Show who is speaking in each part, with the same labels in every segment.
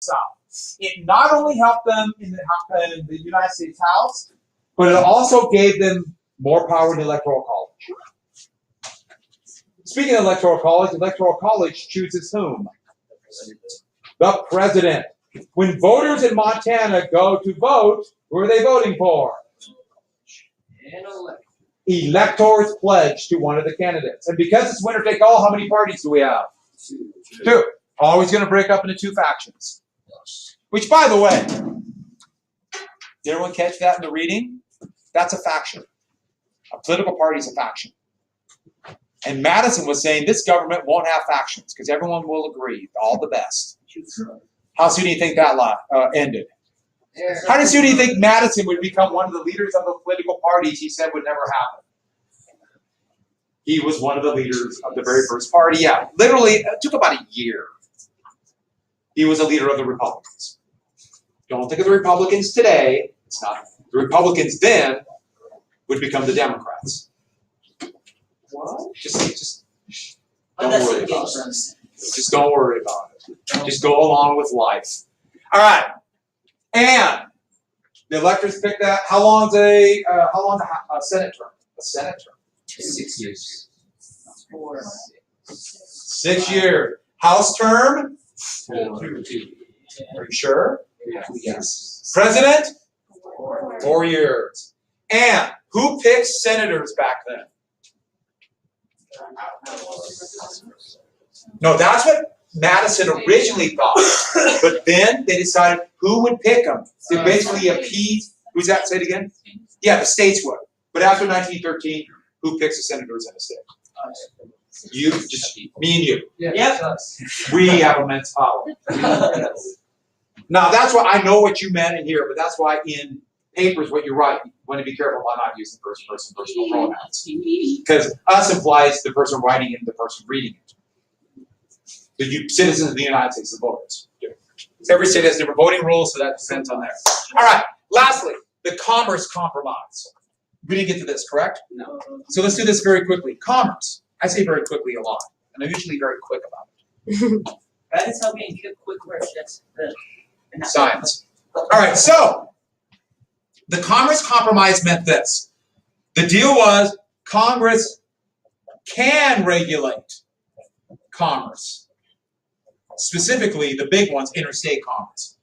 Speaker 1: South. It not only helped them in the United States House, but it also gave them more power in the Electoral College. Speaking of Electoral College chooses whom? The president. When voters in Montana go to vote, who are they voting for? Electors pledge to one of the candidates. And because it's winner take all, how many parties do we have? Two. Always going to break up into two factions. Which, by the way, did everyone catch that in the reading? That's a faction. A political party is a faction. And Madison was saying this government won't have factions because everyone will agree, all the best. How soon do you think that ended? How soon do you think Madison would become one of the leaders of the political parties he said would never happen? He was one of the leaders of the very first party. Yeah, literally, it took about a year. He was a leader of the Republicans. Don't think of the Republicans today. It's not. The Republicans then would become the Democrats. What? Just don't worry about it. Just don't worry about it. Just go along with life. All right. And the electors pick that. How long is a Senate term? A Senate term.
Speaker 2: 6 years.
Speaker 1: 6 years. House term?
Speaker 2: 4.
Speaker 1: Are you sure?
Speaker 2: Yes.
Speaker 1: President? 4 years. And who picks senators back then? No, that's what Madison originally thought. But then they decided who would pick them. They basically appeased. Who's that? Say it again. Yeah, the states would. But after 1913, who picks the senators in the state? You, just me and you.
Speaker 2: Yep.
Speaker 1: We have immense power. Now, that's why I know what you meant in here, but that's why in papers, what you write, you want to be careful about not using first person personal pronouns. Because us implies the person writing it and the person reading it. The citizens of the United States, the voters. Every state has different voting rules, so that depends on there. All right, lastly, the Commerce Compromise. We didn't get to this, correct?
Speaker 2: No.
Speaker 1: So let's do this very quickly. Commerce. I say very quickly a lot, and I'm usually very quick about it.
Speaker 3: That is how we give quick words. That's the
Speaker 1: Science. All right, so the Commerce Compromise meant this. The deal was Congress can regulate commerce. Specifically, the big ones, interstate commerce.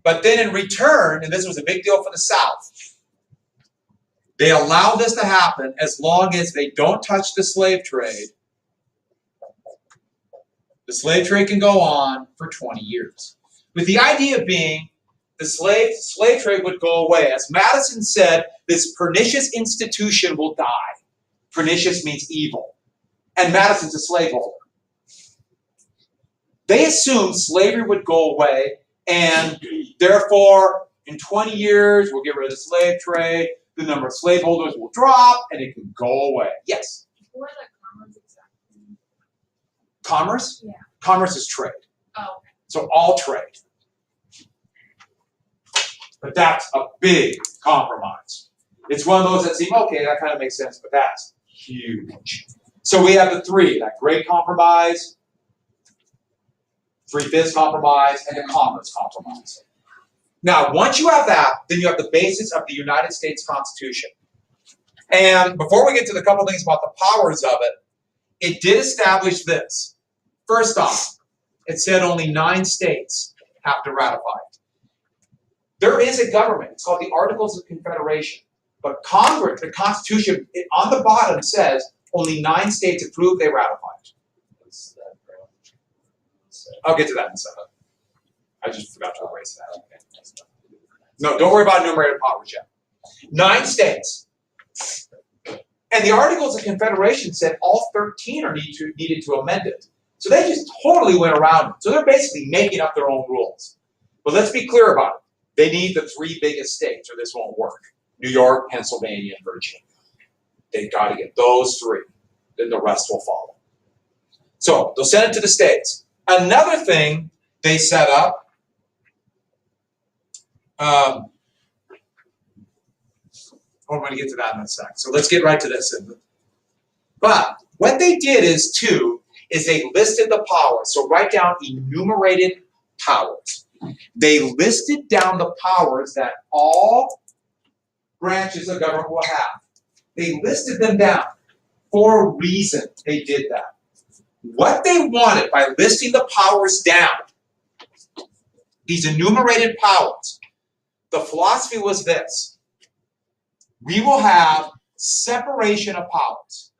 Speaker 1: But then in return, and this was a big deal for the South, they allow this to happen as long as they don't touch the slave trade. The slave trade can go on for 20 years. With the idea being the slave trade would go away. As Madison said, this pernicious institution will die. Pernicious means evil. And Madison's a slaveholder. They assumed slavery would go away, and therefore, in 20 years, we'll get rid of the slave trade, the number of slaveholders will drop, and it can go away. Yes?
Speaker 4: What are commerce exactly?
Speaker 1: Commerce?
Speaker 4: Yeah.
Speaker 1: Commerce is trade.
Speaker 4: Oh, okay.
Speaker 1: So all trade. But that's a big compromise. It's one of those that seem, okay, that kind of makes sense, but that's huge. So we have the three, that Great Compromise, Three-Fifths Compromise, and the Commerce Compromise. Now, once you have that, then you have the basis of the United States Constitution. And before we get to the couple things about the powers of it, it did establish this. First off, it said only 9 states have to ratify it. There is a government. It's called the Articles of Confederation. But Congress, the Constitution, on the bottom says only 9 states approve, they ratify it. I'll get to that in a second. I just forgot to erase that. No, don't worry about enumerated powers yet. 9 states. And the Articles of Confederation said all 13 are needed to amend it. So they just totally went around it. So they're basically making up their own rules. But let's be clear about it. They need the 3 biggest states or this won't work. New York, Pennsylvania, and Virginia. They've got to get those 3. Then the rest will follow. So they'll send it to the states. Another thing they set up, I'm going to get to that in a sec. So let's get right to this. But what they did is they listed the powers. So write down enumerated powers. They listed down the powers that all branches of government will have. They listed them down for a reason they did that. What they wanted by listing the powers down, these enumerated powers, the philosophy was this: we will have separation of powers.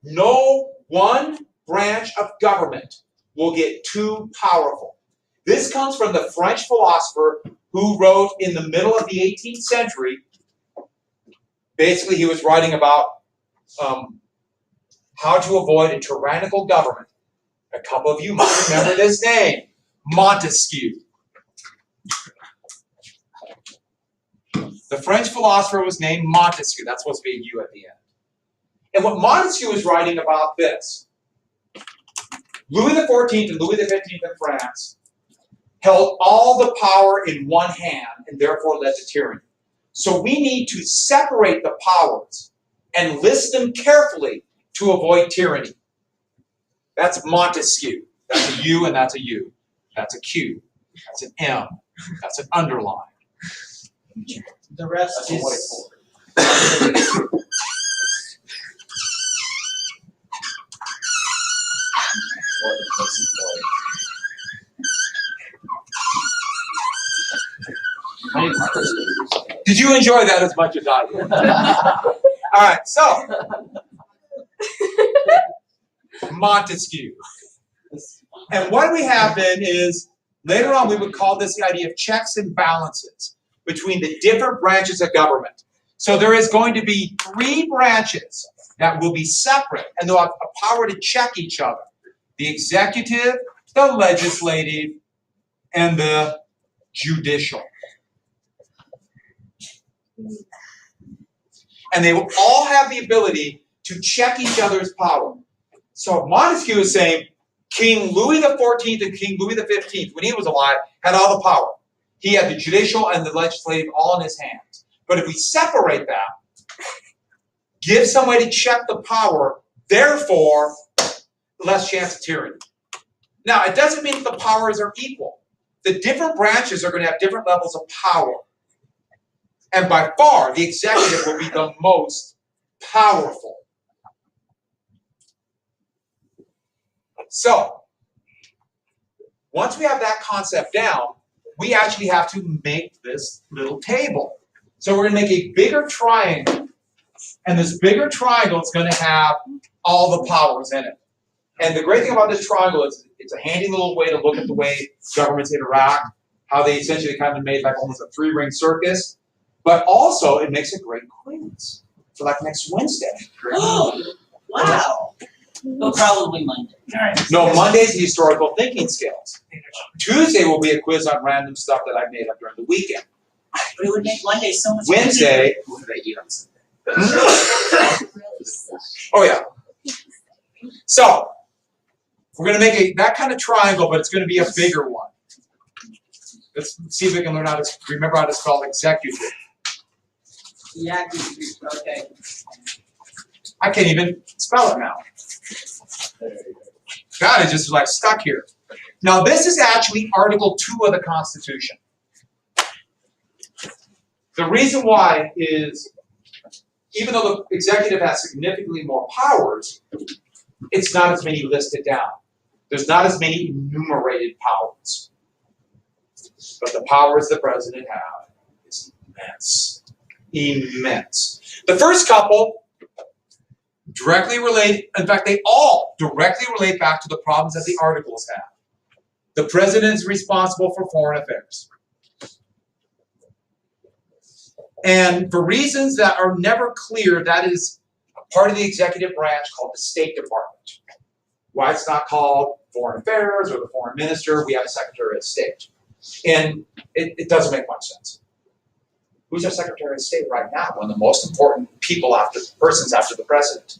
Speaker 1: No one branch of government will get too powerful. This comes from the French philosopher who wrote in the middle of the 18th century. Basically, he was writing about how to avoid a tyrannical government. A couple of you might remember this name, Montesquieu. The French philosopher was named Montesquieu. That's supposed to be a U at the end. And what Montesquieu is writing about this: Louis XIV and Louis XV in France held all the power in one hand and therefore led to tyranny. So we need to separate the powers and list them carefully to avoid tyranny. That's Montesquieu. That's a U and that's a U. That's a Q. That's an M. That's an underline.
Speaker 3: The rest
Speaker 1: That's a
Speaker 3: is.
Speaker 1: whiteboard. Did you enjoy that as much as I did? All right, so Montesquieu. And what we have then is, later on we would call this the idea of checks and balances between the different branches of government. So there is going to be 3 branches that will be separate, and they'll have a power to check each other: the executive, the legislative, and the judicial. And they will all have the ability to check each other's power. So Montesquieu is saying King Louis XIV and King Louis XV, when he was alive, had all the power. He had the judicial and the legislative all in his hands. But if we separate that, give some way to check the power, therefore, less chance of tyranny. Now, it doesn't mean that the powers are equal. The different branches are going to have different levels of power. And by far, the executive will be the most powerful. So, once we have that concept down, we actually have to make this little table. So we're going to make a bigger triangle. And this bigger triangle is going to have all the powers in it. And the great thing about this triangle is it's a handy little way to look at the way governments interact, how they essentially kind of made like almost a 3-ring circus. But also, it makes a great quiz for like next Wednesday.
Speaker 3: Oh, wow. But probably Monday.
Speaker 1: No, Monday's historical thinking skills. Tuesday will be a quiz on random stuff that I made up during the weekend.
Speaker 3: But it would make Monday so much
Speaker 1: Wednesday.
Speaker 2: What about you on Sunday?
Speaker 1: Oh yeah. So we're going to make that kind of triangle, but it's going to be a bigger one. Let's see if we can learn how to remember how to spell executive.
Speaker 3: Yeah, okay.
Speaker 1: I can't even spell it now. God, it's just like stuck here. Now this is actually Article 2 of the Constitution. The reason why is, even though the executive has significantly more powers, it's not as many listed down. There's not as many enumerated powers. But the powers the president has is immense. Immense. The first couple directly relate, in fact, they all directly relate back to the problems that the Articles have. The president is responsible for foreign affairs. And for reasons that are never clear, that is a part of the executive branch called the State Department. Why it's not called Foreign Affairs or the Foreign Minister, we have a Secretary of State. And it doesn't make much sense. Who's our Secretary of State right now? One of the most important persons after the president.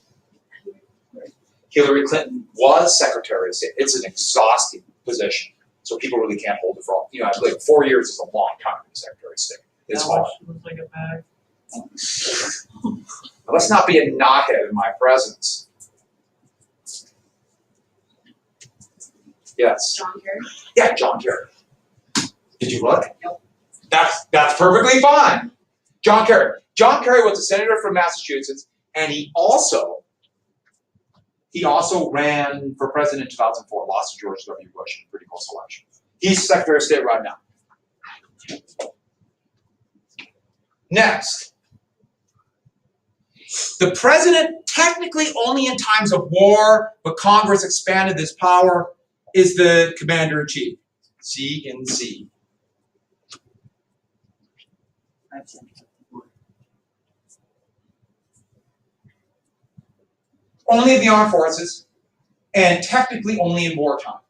Speaker 1: Hillary Clinton was Secretary of State. It's an exhausting position. So people really can't hold it for all. Like 4 years is a long time to be Secretary of State. It's hard.
Speaker 3: Looks like a bag.
Speaker 1: Now, let's not be a knothead in my presence. Yes.
Speaker 4: John Kerry.
Speaker 1: Yeah, John Kerry. Did you look?
Speaker 3: Yep.
Speaker 1: That's perfectly fine. John Kerry. John Kerry was a senator from Massachusetts, and he also ran for president in 2004, lost to George W. Bush in a pretty close election. He's Secretary of State right now. Next. The president, technically only in times of war, but Congress expanded this power, is the commander-in-chief. C&C. Only in the armed forces, and technically only in wartime.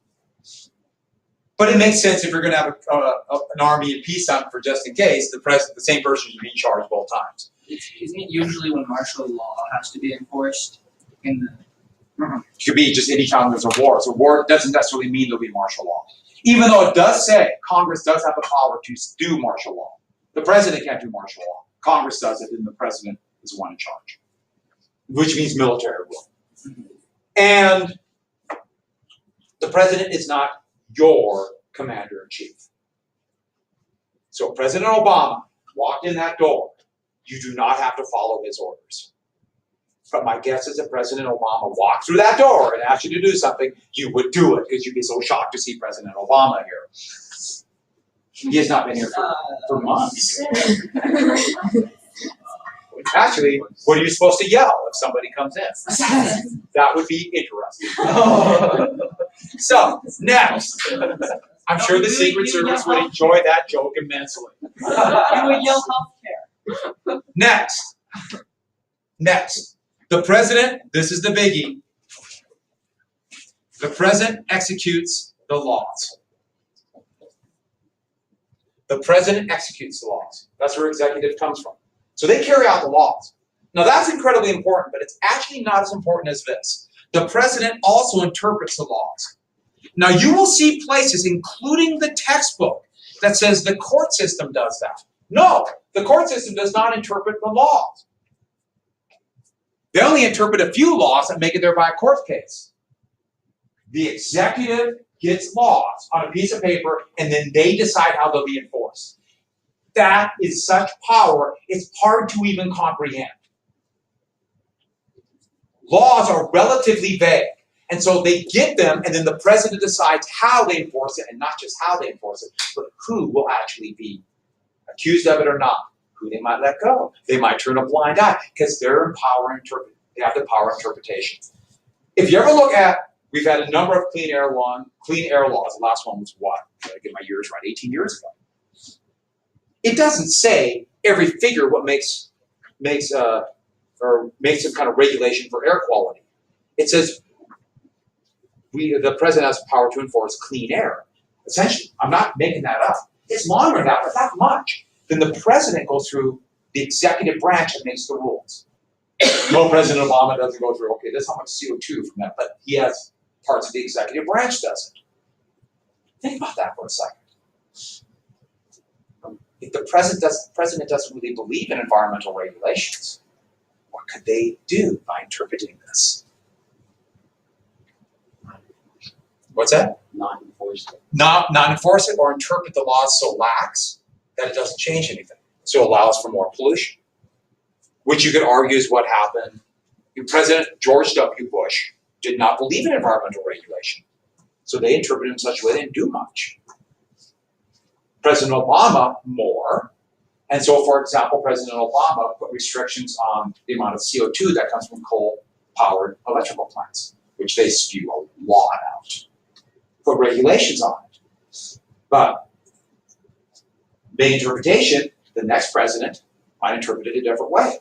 Speaker 1: But it makes sense if you're going to have an army in peacetime for just in case, the same person should be in charge both times.
Speaker 2: Isn't it usually when martial law has to be enforced in the
Speaker 1: It could be just any time there's a war. So war doesn't necessarily mean there'll be martial law. Even though it does say Congress does have the power to do martial law. The president can't do martial law. Congress does it, and the president is the one in charge. Which means military rule. And the president is not your commander-in-chief. So President Obama walked in that door. You do not have to follow his orders. But my guess is if President Obama walked through that door and asked you to do something, you would do it because you'd be so shocked to see President Obama here. He has not been here for months. Actually, what are you supposed to yell if somebody comes in? That would be interesting. So, next. I'm sure the Secret Service would enjoy that joke immensely.
Speaker 3: You would yell healthcare.
Speaker 1: Next. The president, this is the biggie. The president executes the laws. The president executes the laws. That's where executive comes from. So they carry out the laws. Now that's incredibly important, but it's actually not as important as this. The president also interprets the laws. Now you will see places, including the textbook, that says the court system does that. No, the court system does not interpret the laws. They only interpret a few laws and make it there by a court case. The executive gets laws on a piece of paper, and then they decide how they'll be enforced. That is such power, it's hard to even comprehend. Laws are relatively vague, and so they get them, and then the president decides how they enforce it, and not just how they enforce it, but who will actually be accused of it or not, who they might let go. They might turn a blind eye, because they're in power interpret. They have the power of interpretation. If you ever look at, we've had a number of clean air laws. The last one was what? Did I get my years right? 18 years ago. It doesn't say every figure what makes some kind of regulation for air quality. It says the president has the power to enforce clean air. Essentially, I'm not making that up. It's longer than that, but not much. Then the president goes through the executive branch and makes the rules. No, President Obama doesn't go through, okay, this is how much CO2 from that, but he has parts of the executive branch does it. Think about that for a second. If the president doesn't really believe in environmental regulations, what could they do by interpreting this? What's that?
Speaker 2: not enforced?
Speaker 1: Not enforce it or interpret the laws so lax that it doesn't change anything. So it allows for more pollution, which you could argue is what happened. President George W. Bush did not believe in environmental regulation. So they interpreted it in such a way they didn't do much. President Obama, more. And so, for example, President Obama put restrictions on the amount of CO2 that comes from coal-powered electrical plants, which they spew a lot out. Put regulations on it. But big interpretation, the next president might interpret it a different way.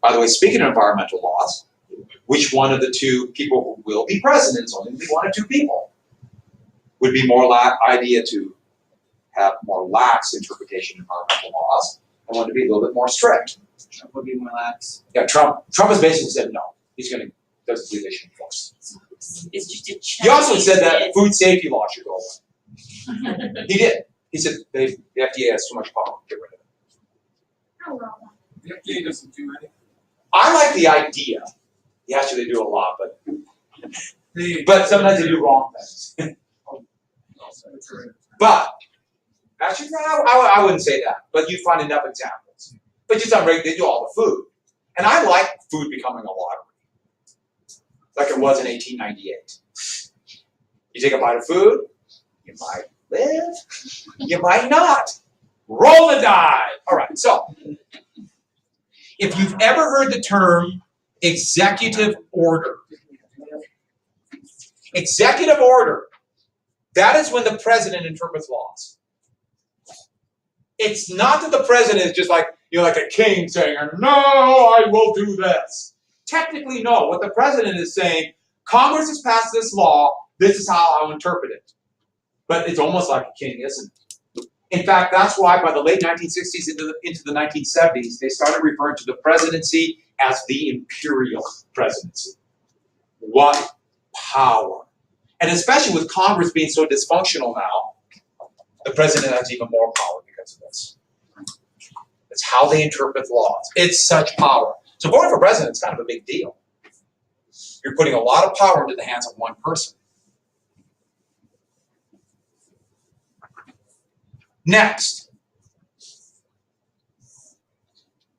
Speaker 1: By the way, speaking of environmental laws, which one of the two people who will be presidents, only be one or two people, would be more idea to have more lax interpretation of environmental laws and one to be a little bit more strict?
Speaker 2: Trump would be more lax.
Speaker 1: Yeah, Trump has basically said no. He's going to doesn't believe they should enforce.
Speaker 3: It's just a
Speaker 1: He also said that food safety law should go away. He did. He said the FDA has too much power. Get rid of it.
Speaker 4: Oh, well.
Speaker 5: The FDA doesn't do anything.
Speaker 1: I like the idea. Actually, they do a lot, but But sometimes they do wrong things. But actually, no, I wouldn't say that. But you find enough examples. But just on regular, they do all the food, and I like food becoming a lottery, like it was in 1898. You take a bite of food, you might live, you might not. Roll the die. All right. So, if you've ever heard the term executive order, that is when the president interprets laws. It's not that the president is just like, like a king saying, no, I will do this. Technically, no. What the president is saying, Congress has passed this law, this is how I'll interpret it. But it's almost like a king, isn't it? In fact, that's why by the late 1960s into the 1970s, they started referring to the presidency as the imperial presidency. What power. And especially with Congress being so dysfunctional now, the president has even more power because of this. It's how they interpret laws. It's such power. So voting for president is kind of a big deal. You're putting a lot of power into the hands of one person. Next,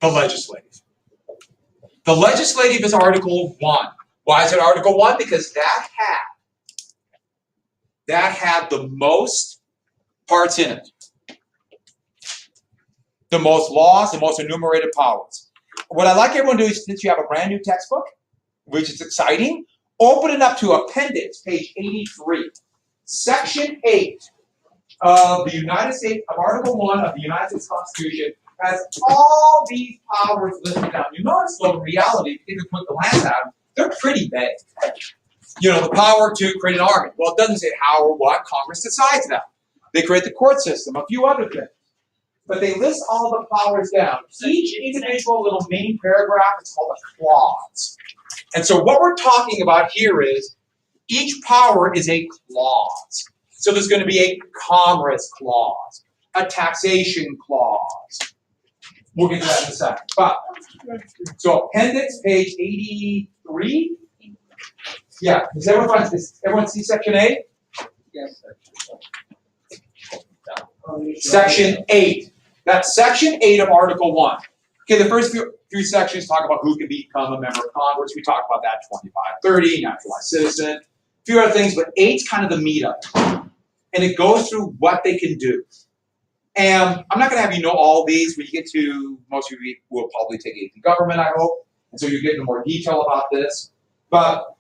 Speaker 1: the legislative. The legislative is Article 1. Why is it Article 1? Because that had the most parts in it. The most laws, the most enumerated powers. What I'd like everyone to do is, since you have a brand new textbook, which is exciting, open it up to Appendix, page 83. Section 8 of the United States, of Article 1 of the United States Constitution has all these powers listed down. You notice, though, in reality, if you put the land out, they're pretty vague. The power to create an army. Well, it doesn't say how or what. Congress decides that. They create the court system, a few other things. But they list all the powers down. Each individual little mini paragraph is called a clause. And so what we're talking about here is each power is a clause. So there's going to be a commerce clause, a taxation clause. We'll get to that in a second. But, so appendix, page 83. Yeah, does everyone see section 8?
Speaker 2: Yes.
Speaker 1: Section 8. That's section 8 of Article 1. Okay, the first few sections talk about who can become a member of Congress. We talked about that, 25, 30, naturalized citizen, a few other things, but 8's kind of the meat of it. And it goes through what they can do. And I'm not going to have you know all these. When you get to, most of you will probably take AP government, I hope. And so you get into more detail about this. But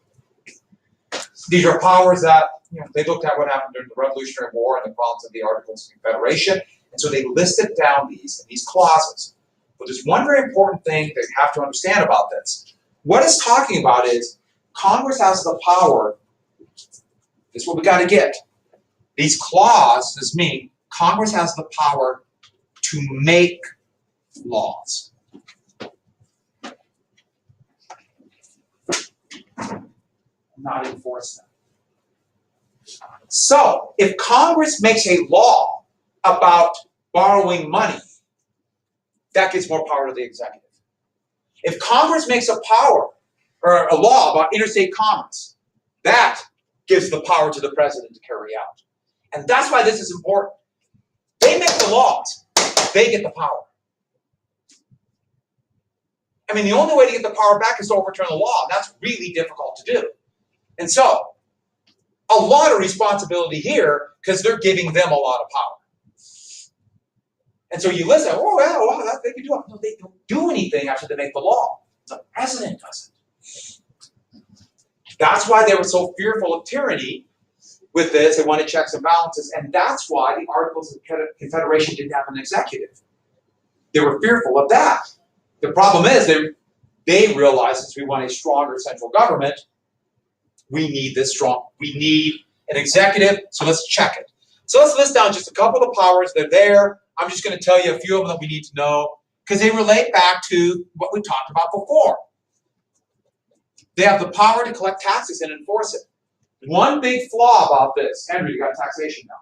Speaker 1: these are powers that, they looked at what happened during the Revolutionary War and the problems of the Articles of Confederation. And so they listed down these clauses. But there's one very important thing that you have to understand about this. What it's talking about is Congress has the power. This is what we got to get. These clauses mean Congress has the power to make laws. Not enforce them. So, if Congress makes a law about borrowing money, that gives more power to the executive. If Congress makes a law about interstate commerce, that gives the power to the president to carry out. And that's why this is important. They make the laws, they get the power. I mean, the only way to get the power back is to overturn the law, and that's really difficult to do. And so, a lot of responsibility here because they're giving them a lot of power. And so you listen, oh, yeah, well, they can do it. No, they don't do anything after they make the law. The president does it. That's why they were so fearful of tyranny with this. They wanted checks and balances. And that's why the Articles of Confederation didn't have an executive. They were fearful of that. The problem is they realized since we want a stronger central government, we need an executive, so let's check it. So let's list down just a couple of powers. They're there. I'm just going to tell you a few of them that we need to know because they relate back to what we talked about before. They have the power to collect taxes and enforce it. One big flaw about this, Andrew, you got taxation now.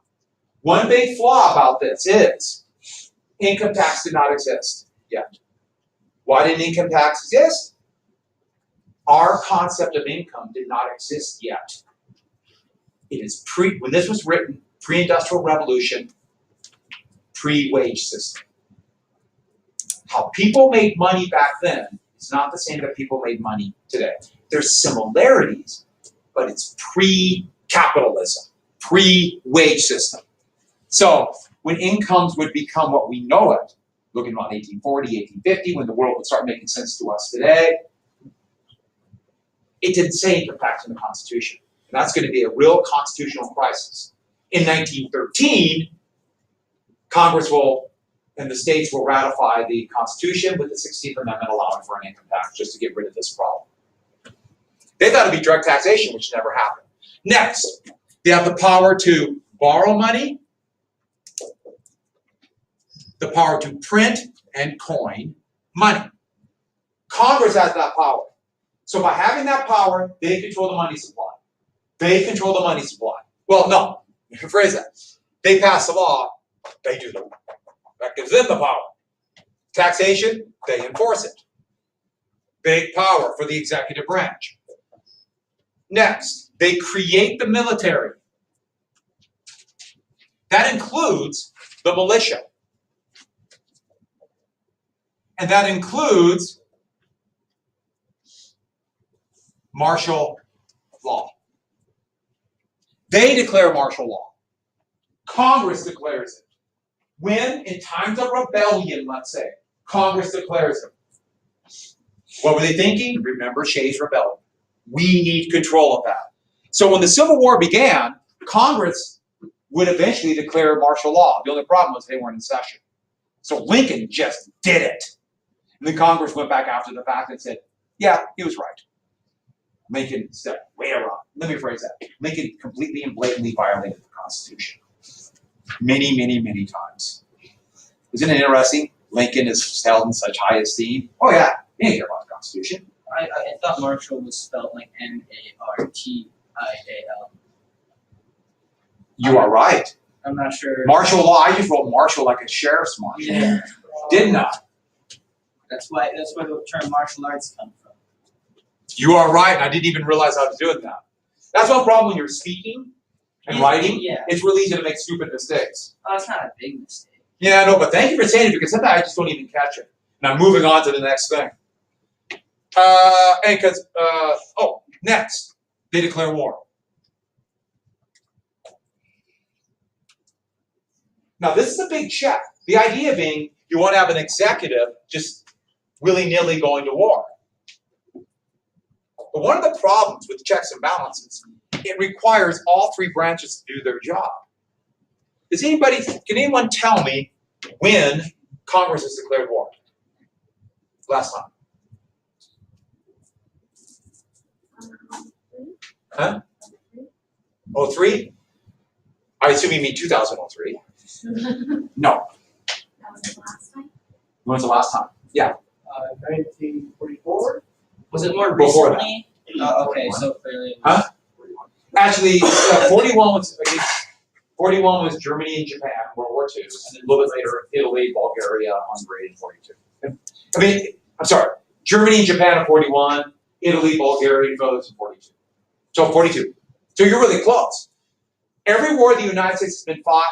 Speaker 1: One big flaw about this is income tax did not exist yet. Why didn't income tax exist? Our concept of income did not exist yet. It is when this was written, pre-industrial revolution, pre-wage system. How people made money back then is not the same that people made money today. There's similarities, but it's pre-capitalism, pre-wage system. So when incomes would become what we know it, looking about 1840, 1850, when the world would start making sense to us today, it didn't say income tax in the Constitution. And that's going to be a real constitutional crisis. In 1913, Congress and the states will ratify the Constitution with the 16th Amendment allowing for an income tax just to get rid of this problem. They thought it'd be direct taxation, which never happened. Next, they have the power to borrow money, the power to print and coin money. Congress has that power. So by having that power, they control the money supply. They control the money supply. Well, no, rephrase that. They pass the law, they do the work. That gives them the power. Taxation, they enforce it. Big power for the executive branch. Next, they create the military. That includes the militia. And that includes martial law. They declare martial law. Congress declares it. When, in times of rebellion, let's say, Congress declares it. What were they thinking? Remember Shays' Rebellion. We need control of that. So when the Civil War began, Congress would eventually declare martial law. The only problem was they weren't in session. So Lincoln just did it. And then Congress went back after the fact and said, yeah, he was right. Lincoln stepped way around. Let me phrase that. Lincoln completely and blatantly violated the Constitution. Many, many, many times. Isn't it interesting? Lincoln is held in such high esteem. Oh yeah, he didn't care about the Constitution.
Speaker 2: I thought Marshall was spelled like Martial.
Speaker 1: You are right.
Speaker 2: I'm not sure.
Speaker 1: Martial law, I just wrote martial like a sheriff's marshal.
Speaker 2: Yeah.
Speaker 1: Didn't I?
Speaker 2: That's where the term martial arts comes from.
Speaker 1: You are right, and I didn't even realize I was doing that. That's one problem when you're speaking and writing.
Speaker 2: Yeah.
Speaker 1: It's really easy to make stupid mistakes.
Speaker 2: Oh, it's not a big mistake.
Speaker 1: Yeah, I know, but thank you for saying it because sometimes I just don't even catch it. And I'm moving on to the next thing. Next, they declare war. Now, this is a big check. The idea being you want to have an executive just willy-nilly going to war. But one of the problems with checks and balances, it requires all three branches to do their job. Can anyone tell me when Congress has declared war? Last time. Huh? 03? I assume you mean 2003. No.
Speaker 4: That was the last time.
Speaker 1: When was the last time? Yeah.
Speaker 2: 1944? Was it more
Speaker 1: Before that.
Speaker 2: recently? Okay, so clearly.
Speaker 1: Huh? Actually, 41 was Germany and Japan, World War II, and then a little bit later, Italy, Bulgaria, Hungary in 42. Germany and Japan in 41, Italy, Bulgaria, and others in 42. So 42. So you're really close. Every war the United States has been fought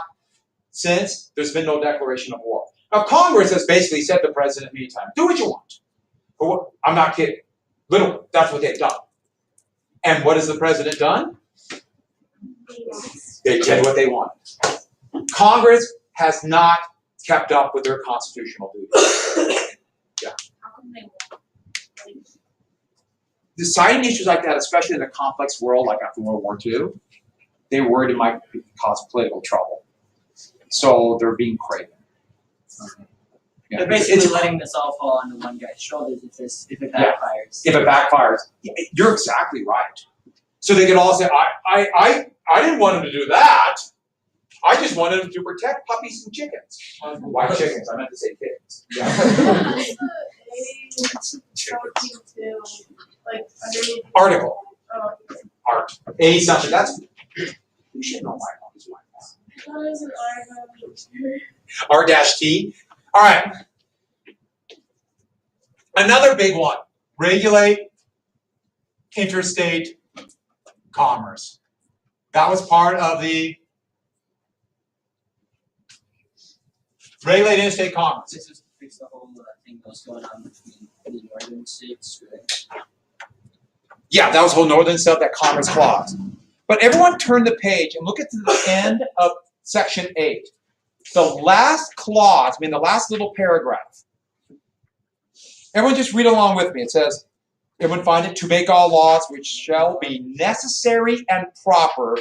Speaker 1: since, there's been no declaration of war. Now, Congress has basically said to the president many times, do what you want. But I'm not kidding. Literally, that's what they've done. And what has the president done? They did what they wanted. Congress has not kept up with their constitutional duties.
Speaker 4: How come they won't?
Speaker 1: Deciding issues like that, especially in a complex world like after World War II, they were worried it might cause political trouble. So they're being craven. Yeah.
Speaker 2: They're basically letting this all fall onto one guy's shoulders if it backfires.
Speaker 1: If it backfires, you're exactly right. So they can all say, I didn't want him to do that. I just wanted him to protect puppies and chickens. Why chickens? I meant to say kittens. Yeah. Article. Art. A something. That's you should know my mom's R-T. All right. Another big one. Regulate interstate commerce. That was part of the regulated interstate commerce.
Speaker 2: This is to fix the whole thing that was going on between the northern states, right?
Speaker 1: Yeah, that was whole northern stuff, that Commerce Clause. But everyone turn the page and look at the end of Section 8. The last clause, the last little paragraph. Everyone just read along with me. It says, everyone find it, to make all laws which shall be necessary and proper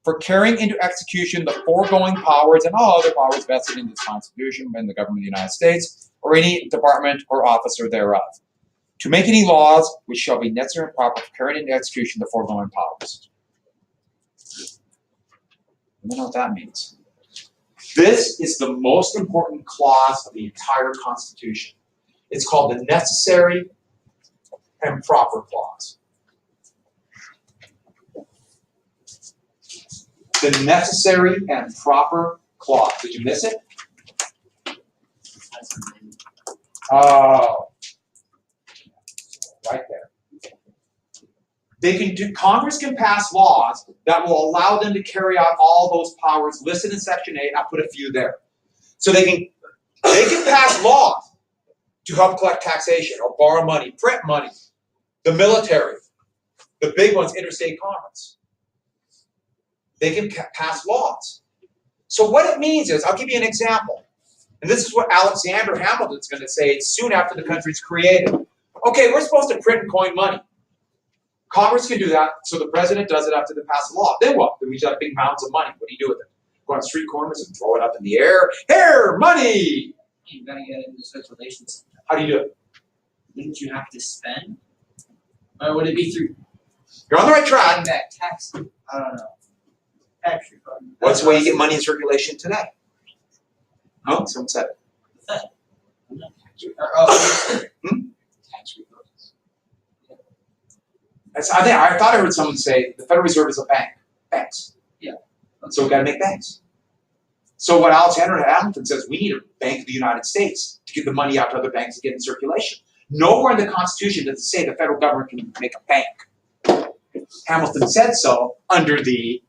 Speaker 1: for carrying into execution the foregoing powers and all other powers vested in this Constitution and the government of the United States, or any department or officer thereof. To make any laws which shall be necessary and proper for carrying into execution the foregoing powers. I don't know what that means. This is the most important clause of the entire Constitution. It's called the Necessary and Proper Clause. The Necessary and Proper Clause. Did you miss it? Oh. Right there. Congress can pass laws that will allow them to carry out all those powers listed in Section 8. I put a few there. So they can pass laws to help collect taxation or borrow money, print money, the military, the big ones, interstate commerce. They can pass laws. So what it means is, I'll give you an example. And this is what Alexander Hamilton's going to say soon after the country's created. Okay, we're supposed to print and coin money. Congress can do that, so the president does it after they pass a law. Then what? Then we just have big mounds of money. What do you do with it? Go on street corners and throw it up in the air. Here, money!
Speaker 2: You gotta get it into circulation.
Speaker 1: How do you do it?
Speaker 2: Wouldn't you have to spend? Or would it be through
Speaker 1: You're on the right track.
Speaker 2: buying back tax? I don't know. Tax refund.
Speaker 1: What's the way you get money in circulation today? No? Someone said it.
Speaker 2: The Fed. Oh, tax refunds.
Speaker 1: I thought I heard someone say the Federal Reserve is a bank. Banks.
Speaker 2: Yeah.
Speaker 1: So we've got to make banks. So what Alexander Hamilton says, we need a Bank of the United States to give the money out to other banks to get in circulation. Nowhere in the Constitution does it say the federal government can make a bank. Hamilton said so under the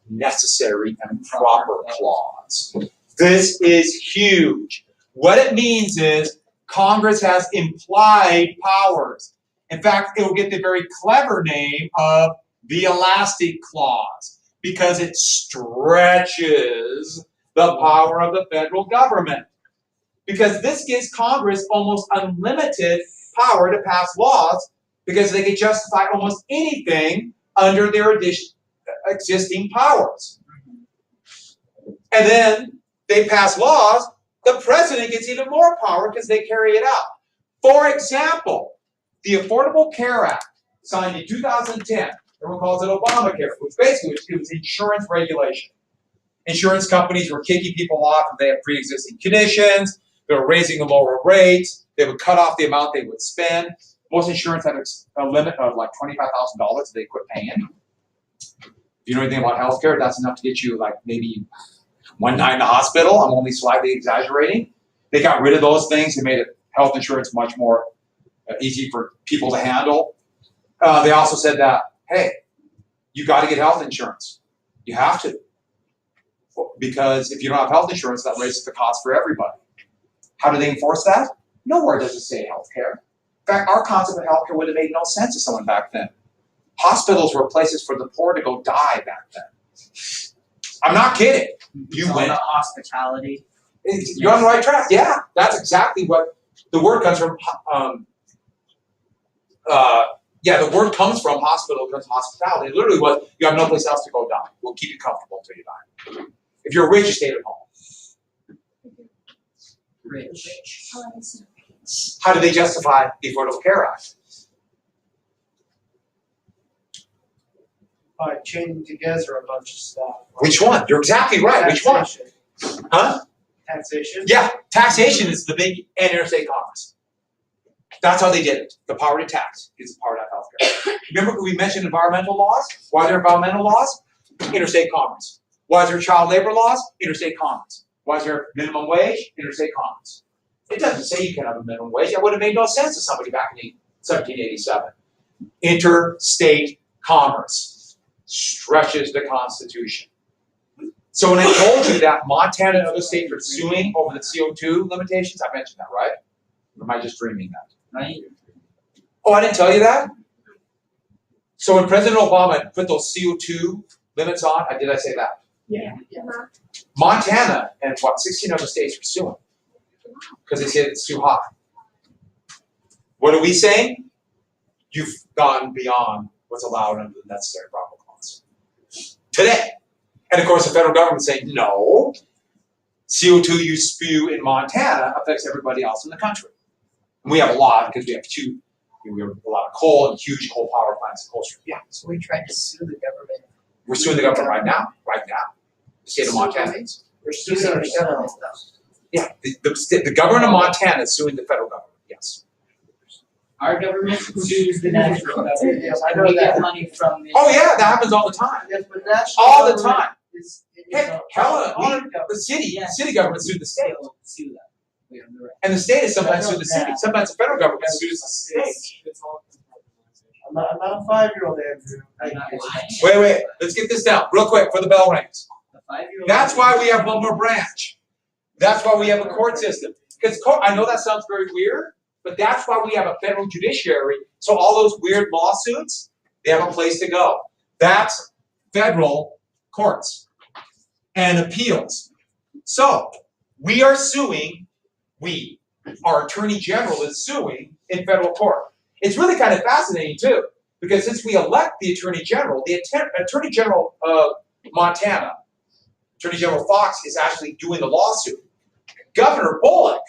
Speaker 1: Necessary and Proper Clause. This is huge. What it means is Congress has implied powers. In fact, it will get the very clever name of the Elastic Clause because it stretches the power of the federal government. Because this gives Congress almost unlimited power to pass laws because they can justify almost anything under their existing powers. And then they pass laws, the president gets even more power because they carry it out. For example, the Affordable Care Act, signed in 2010, everyone calls it Obamacare, which basically it was insurance regulation. Insurance companies were kicking people off if they had pre-existing conditions, they were raising the lower rates, they would cut off the amount they would spend. Most insurance had a limit of like $25,000 if they quit paying. If you know anything about healthcare, that's enough to get you like maybe one night in the hospital. I'm only slightly exaggerating. They got rid of those things and made health insurance much more easy for people to handle. They also said that, hey, you got to get health insurance. You have to. Because if you don't have health insurance, that raises the cost for everybody. How do they enforce that? Nowhere does it say healthcare. In fact, our concept of healthcare would have made no sense to someone back then. Hospitals were places for the poor to go die back then. I'm not kidding. You
Speaker 2: It's all
Speaker 1: went.
Speaker 2: about hospitality.
Speaker 1: You're on the right track. Yeah, that's exactly what the word comes from. The word comes from hospital, comes from hospitality. It literally was, you have no place else to go die. We'll keep you comfortable until you die. If you're rich, you stay at home.
Speaker 2: Rich.
Speaker 4: Oh, it's
Speaker 1: How do they justify the Affordable Care Act?
Speaker 5: By chaining together a bunch of stuff.
Speaker 1: Which one? You're exactly right. Which one?
Speaker 5: Taxation.
Speaker 1: Huh?
Speaker 5: Taxation.
Speaker 1: Yeah, taxation is the big, and interstate commerce. That's how they did it. The power to tax is the power to have healthcare. Remember we mentioned environmental laws? Why are there environmental laws? Interstate commerce. Why is there child labor laws? Interstate commerce. Why is there minimum wage? Interstate commerce. It doesn't say you can have a minimum wage. That would have made no sense to somebody back in 1787. Interstate commerce. stretches the Constitution. So when I told you that Montana and other states are suing over the CO2 limitations, I mentioned that, right? Or am I just dreaming that?
Speaker 2: Right?
Speaker 1: Oh, I didn't tell you that? So when President Obama put those CO2 limits on, did I say that?
Speaker 4: Yeah.
Speaker 1: Montana and 16 other states are suing because they said it's too high. What are we saying? You've gone beyond what's allowed under the necessary probable clause. Today. And of course the federal government saying, no, CO2 you spew in Montana affects everybody else in the country. And we have a lot because we have a lot of coal and huge coal power plants in Coastal. Yeah.
Speaker 5: So we tried to sue the government.
Speaker 1: We're suing the government right now. The state of Montana.
Speaker 5: We're suing ourselves.
Speaker 1: Yeah, the government of Montana is suing the federal government, yes.
Speaker 2: Our government sues the national government.
Speaker 5: Yes, I
Speaker 2: And
Speaker 5: know
Speaker 2: we get
Speaker 5: that.
Speaker 2: money from the.
Speaker 1: Oh yeah, that happens all the time.
Speaker 5: Yes, but national
Speaker 1: All the
Speaker 5: government
Speaker 1: time.
Speaker 5: is
Speaker 1: Heck, Helen,
Speaker 5: our
Speaker 1: the
Speaker 5: government.
Speaker 1: city government sued the state.
Speaker 2: Still sue them. We have the right.
Speaker 1: And the state is sometimes
Speaker 5: I know
Speaker 1: sued the city.
Speaker 5: that.
Speaker 1: Sometimes the federal government sues the state.
Speaker 5: It's all I'm not a 5-year-old, Andrew.
Speaker 2: I'm not
Speaker 1: Wait, let's get this down real quick for the bell rings.
Speaker 2: The 5-year-old.
Speaker 1: That's why we have one more branch. That's why we have a court system. Because I know that sounds very weird, but that's why we have a federal judiciary. So all those weird lawsuits, they have a place to go. That's federal courts and appeals. So we are suing, our Attorney General is suing in federal court. It's really kind of fascinating too, because since we elect the Attorney General, the Attorney General of Montana, Attorney General Fox, is actually doing the lawsuit. Governor Bullock,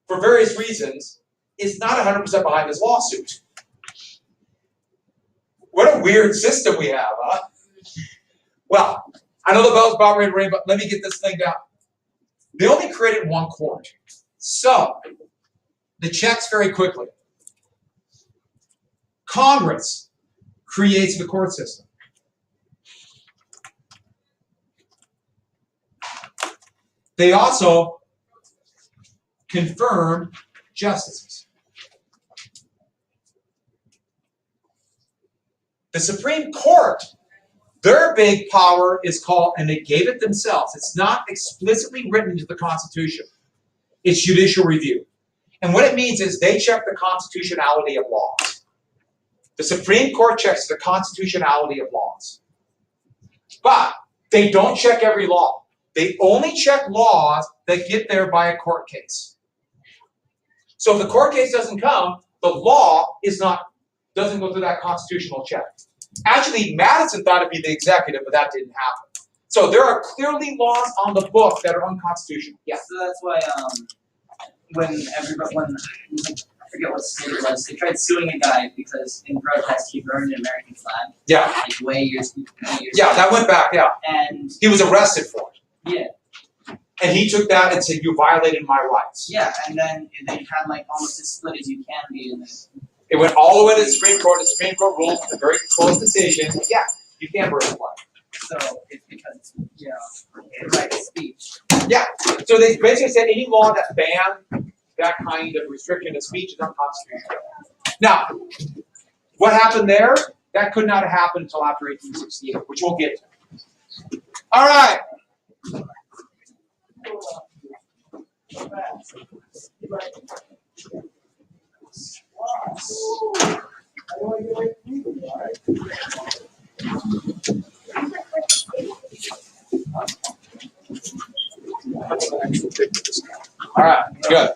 Speaker 1: for various reasons, is not 100% behind this lawsuit. What a weird system we have, huh? Well, I know the bell's about ready to ring, but let me get this thing down. They only created one court. So, the checks very quickly. Congress creates the court system. They also confirm justices. The Supreme Court, their big power is called, and they gave it themselves, it's not explicitly written into the Constitution, it's judicial review. And what it means is they check the constitutionality of laws. The Supreme Court checks the constitutionality of laws. But they don't check every law. They only check laws that get there by a court case. So if the court case doesn't come, the law doesn't go through that constitutional check. Actually, Madison thought it'd be the executive, but that didn't happen. So there are clearly laws on the book that are unconstitutional. Yes.
Speaker 2: So that's why when I forget what state it was, they tried suing a guy because in protest he burned an American flag.
Speaker 1: Yeah.
Speaker 2: Like way years.
Speaker 1: Yeah, that went back, yeah.
Speaker 2: And
Speaker 1: He was arrested for it.
Speaker 2: yeah.
Speaker 1: And he took that and said, you violated my rights.
Speaker 2: Yeah, and then they had like almost as split as you can be in this.
Speaker 1: It went all the way to the Supreme Court. The Supreme Court ruled with a very close decision. Yeah, you can't burn a flag.
Speaker 2: So it's because, you know, the right to speech.
Speaker 1: Yeah. So they basically said any law that banned that kind of restriction of speech is unconstitutional. Now, what happened there? That could not have happened until after 1868, which we'll get to. All right. All right, good.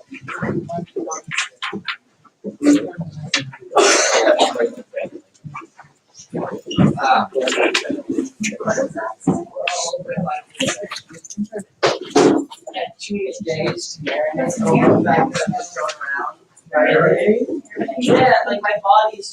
Speaker 2: Two days to marinate over the fact that I'm just going around.
Speaker 5: Right.
Speaker 2: Yeah, like my body's